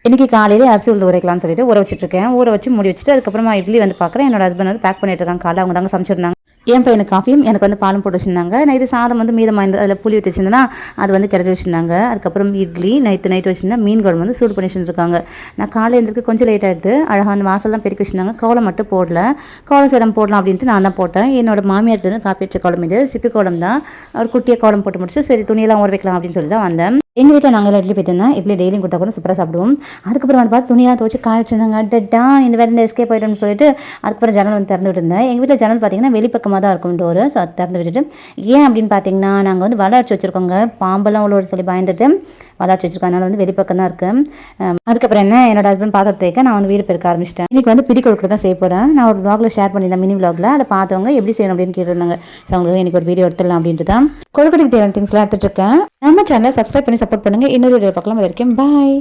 இன்றைக்கி காலையிலே அரிசி உளுந்து ஊற வைக்கலாம்னு சொல்லிட்டு ஊற வச்சுட்ருக்கேன். ஊற வச்சு மூடி வச்சுட்டு அதுக்கப்புறமா இட்லி வந்து பார்க்குறேன். என்னோட ஹஸ்பண்ட் வந்து பேக் பண்ணிட்டு இருக்காங்க. காலைல அவங்க தாங்க சமைச்சிருந்தாங்க. என் பையனுக்கு காஃபியும் எனக்கு வந்து பாலும் போட்டு வச்சுருந்தாங்க. நைட்டு சாதம் வந்து மீதமாக இருந்து அதில் புளி ஊற்றி வச்சுருந்தேன்னா அது வந்து கிளறி வச்சுருந்தாங்க. அதுக்கப்புறம் இட்லி நைட்டு வச்சுருந்தா மீன் குழம்பு வந்து சூடு பண்ணி வச்சுருக்காங்க. நான் காலையில் எழுந்திருக்கு கொஞ்சம் லேட் ஆகிடுது. அழகாக அந்த வாசல்லாம் பெருக்கி வச்சுருந்தாங்க. கோலம் மட்டும் போடல. கோலம் சேரம் போடலாம் அப்படின்ட்டு நான் தான் போட்டேன். என்னோட மாமியார்ட்டு வந்து காப்பி வச்ச கோலம் இது சிக்கு கோலம் தான். ஒரு குட்டியாக கோலம் போட்டு முடிச்சு சரி துணியெல்லாம் ஊற வைக்கலாம் அப்படின்னு சொல்லி தான் வந்தேன். எங்கள் வீட்டில் நாங்கள் இட்லி போய்ட்டுருந்தேன். இட்லி டெய்லியும் கொடுத்தா கூட சூப்பராக சாப்பிடுவோம். அதுக்கப்புறம் வந்து பார்த்து துணியாக துவச்சி காய வச்சுருந்தாங்க. அடடா இந்த வேலை எஸ்கேப் ஆகிட்டோம்னு சொல்லிட்டு அதுக்கப்புறம் ஜன்னல் வந்து திறந்து விட்டுருந்தேன். எங்கள் வீட்டில் ஜன்னல் பார்த்தீங்கன்னா வெளிப்பக்கமாக தான் இருக்கும் டோரு. ஸோ அது திறந்து விட்டுட்டு ஏன் அப்படின்னு பார்த்தீங்கன்னா நாங்கள் வந்து வலை அடிச்சு வச்சுருக்கோங்க. பாம்பெல்லாம் உள்ள சொல்லி பயந்துட்டு வலை அடிச்சு வச்சுருக்கோம். அதனால வந்து வெளிப்பக்கம் தான் இருக்குது. அதுக்கப்புறம் என்ன என்னோட ஹஸ்பண்ட் பாத்திரத்தை தேக்க நான் வந்து வீடு பெருக்க ஆரம்பிச்சிட்டேன். இன்றைக்கி வந்து பிடி கொடுக்குறது தான் செய்ய போகிறேன். நான் ஒரு vlogல ஷேர் பண்ணியிருந்தேன், மினி vlogல. அதை பார்த்தவங்க எப்படி செய்யணும் அப்படின்னு கேட்டிருந்தாங்க. ஸோ அவங்களுக்கு எனக்கு ஒரு வீடியோ எடுத்துடலாம் அப்படின்ட்டு தான் கொழுக்கட்டைக்கு தேவையான திங்ஸ்லாம் எடுத்துகிட்டு இருக்கேன். நம்ம சேனலை சப்ஸ்கிரைப் பண்ணி சப்போர்ட் பண்ணுங்கள். இன்னொரு வீடியோ பார்க்கலாம். அது வரைக்கும் பாய்.